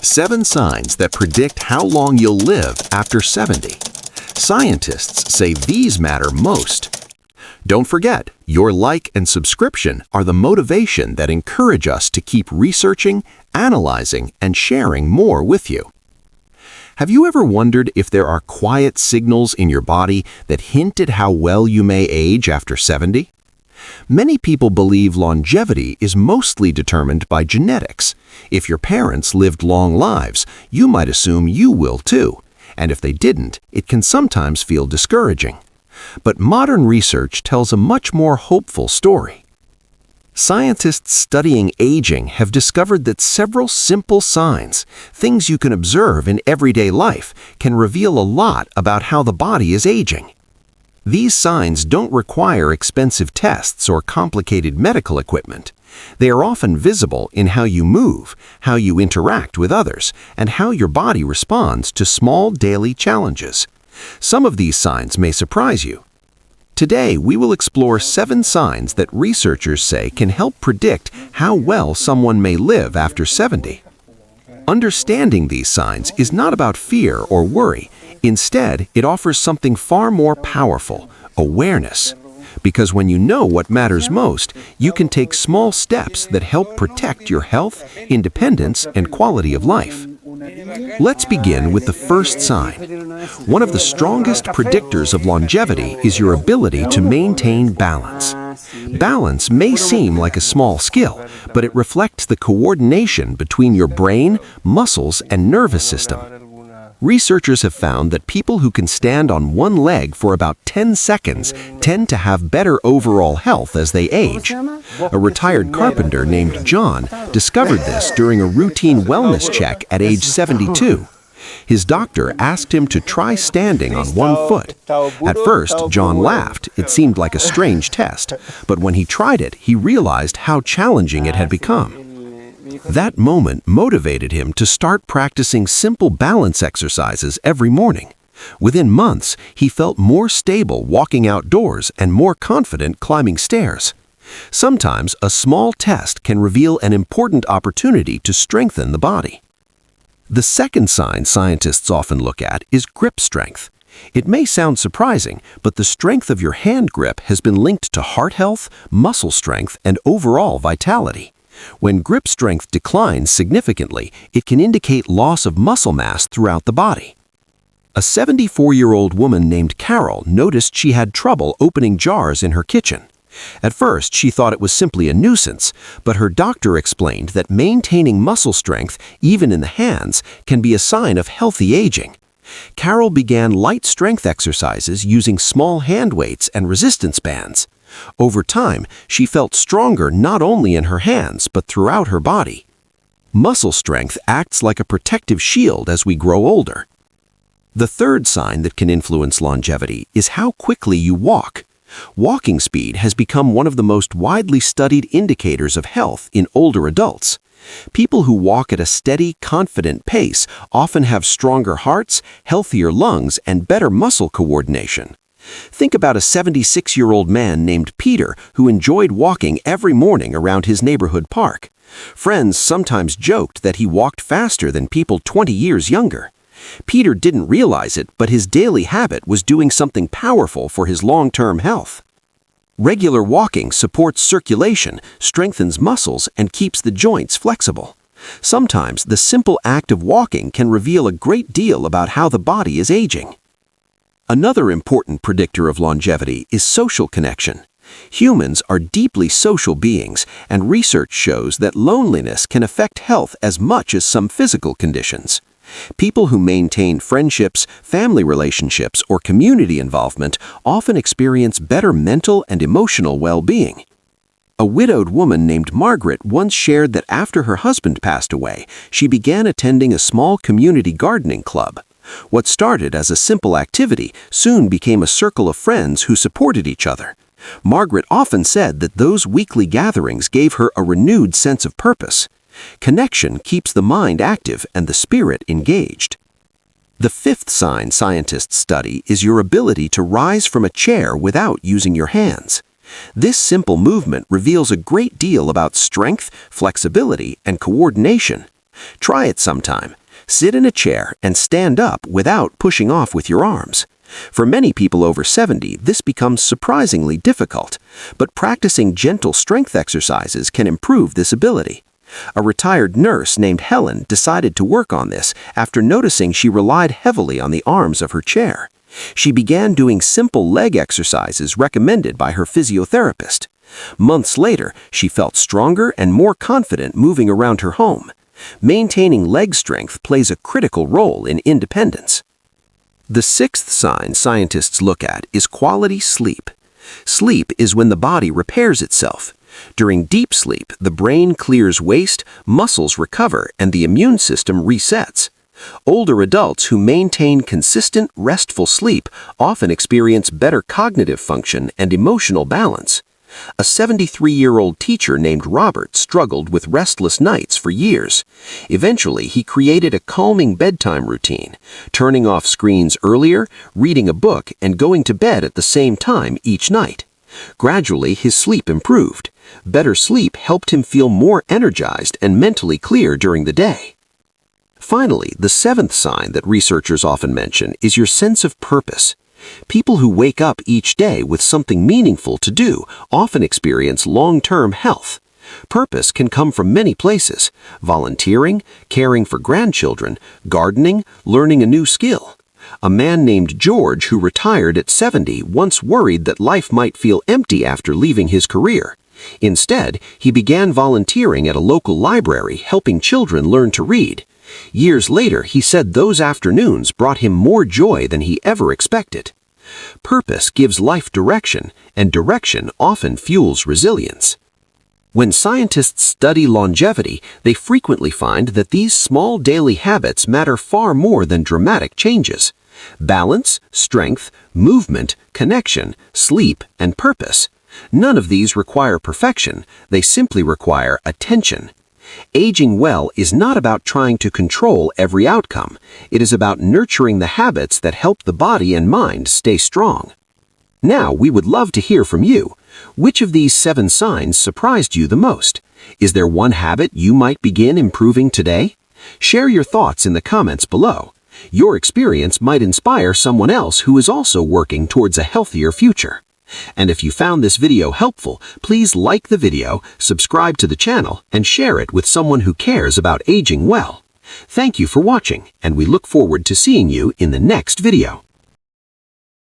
7 signs that predict how long you'll live after 70. Scientists say these matter most. Don't forget, your like and subscription are the motivation that encourage us to keep researching, analyzing, and sharing more with you. Have you ever wondered if there are quiet signals in your body that hint at how well you may age after 70? Many people believe longevity is mostly determined by genetics. If your parents lived long lives, you might assume you will too. And if they didn't, it can sometimes feel discouraging. But modern research tells a much more hopeful story. Scientists studying aging have discovered that several simple signs, things you can observe in everyday life, can reveal a lot about how the body is aging. These signs don't require expensive tests or complicated medical equipment. They are often visible in how you move, how you interact with others, and how your body responds to small daily challenges. Some of these signs may surprise you. Today, we will explore 7 signs that researchers say can help predict how well someone may live after 70. Understanding these signs is not about fear or worry. Instead, it offers something far more powerful: awareness. Because when you know what matters most, you can take small steps that help protect your health, independence, and quality of life. Let's begin with the first sign. One of the strongest predictors of longevity is your ability to maintain balance. Balance may seem like a small skill, but it reflects the coordination between your brain, muscles, and nervous system. Researchers have found that people who can stand on one leg for about 10 seconds tend to have better overall health as they age. A retired carpenter named John discovered this during a routine wellness check at age 72. His doctor asked him to try standing on one foot. At first, John laughed. It seemed like a strange test. But when he tried it, he realized how challenging it had become. That moment motivated him to start practicing simple balance exercises every morning. Within months, he felt more stable walking outdoors and more confident climbing stairs. Sometimes a small test can reveal an important opportunity to strengthen the body. The second sign scientists often look at is grip strength. It may sound surprising, but the strength of your hand grip has been linked to heart health, muscle strength, and overall vitality. When grip strength declines significantly, it can indicate loss of muscle mass throughout the body. A 74-year-old woman named Carol noticed she had trouble opening jars in her kitchen. At first, she thought it was simply a nuisance, but her doctor explained that maintaining muscle strength, even in the hands, can be a sign of healthy aging. Carol began light strength exercises using small hand weights and resistance bands. Over time, she felt stronger not only in her hands but throughout her body. Muscle strength acts like a protective shield as we grow older. The third sign that can influence longevity is how quickly you walk. Walking speed has become one of the most widely studied indicators of health in older adults. People who walk at a steady, confident pace often have stronger hearts, healthier lungs, and better muscle coordination. Think about a 76-year-old man named Peter who enjoyed walking every morning around his neighborhood park. Friends sometimes joked that he walked faster than people 20 years younger. Peter didn't realize it, but his daily habit was doing something powerful for his long-term health. Regular walking supports circulation, strengthens muscles, and keeps the joints flexible. Sometimes the simple act of walking can reveal a great deal about how the body is aging. Another important predictor of longevity is social connection. Humans are deeply social beings, and research shows that loneliness can affect health as much as some physical conditions. People who maintain friendships, family relationships, or community involvement often experience better mental and emotional well-being. A widowed woman named Margaret once shared that after her husband passed away, she began attending a small community gardening club. What started as a simple activity soon became a circle of friends who supported each other. Margaret often said that those weekly gatherings gave her a renewed sense of purpose. Connection keeps the mind active and the spirit engaged. The fifth sign scientists study is your ability to rise from a chair without using your hands. This simple movement reveals a great deal about strength, flexibility, and coordination. Try it sometime. Sit in a chair and stand up without pushing off with your arms. For many people over 70, this becomes surprisingly difficult, but practicing gentle strength exercises can improve this ability. A retired nurse named Helen decided to work on this after noticing she relied heavily on the arms of her chair. She began doing simple leg exercises recommended by her physiotherapist. Months later, she felt stronger and more confident moving around her home. Maintaining leg strength plays a critical role in independence. The sixth sign scientists look at is quality sleep. Sleep is when the body repairs itself. During deep sleep, the brain clears waste, muscles recover, and the immune system resets. Older adults who maintain consistent, restful sleep often experience better cognitive function and emotional balance. A 73-year-old teacher named Robert struggled with restless nights for years. Eventually, he created a calming bedtime routine, turning off screens earlier, reading a book, and going to bed at the same time each night. Gradually, his sleep improved. Better sleep helped him feel more energized and mentally clear during the day. Finally, the seventh sign that researchers often mention is your sense of purpose. People who wake up each day with something meaningful to do often experience long-term health. Purpose can come from many places: volunteering, caring for grandchildren, gardening, learning a new skill. A man named George who retired at 70 once worried that life might feel empty after leaving his career. Instead, he began volunteering at a local library, helping children learn to read. Years later, he said those afternoons brought him more joy than he ever expected. Purpose gives life direction, and direction often fuels resilience. When scientists study longevity, they frequently find that these small daily habits matter far more than dramatic changes. Balance, strength, movement, connection, sleep, and purpose. None of these require perfection, they simply require attention. Aging well is not about trying to control every outcome. It is about nurturing the habits that help the body and mind stay strong. Now, we would love to hear from you. Which of these 7 signs surprised you the most? Is there one habit you might begin improving today? Share your thoughts in the comments below. Your experience might inspire someone else who is also working towards a healthier future. And if you found this video helpful, please like the video, subscribe to the channel, and share it with someone who cares about aging well. Thank you for watching, and we look forward to seeing you in the next video.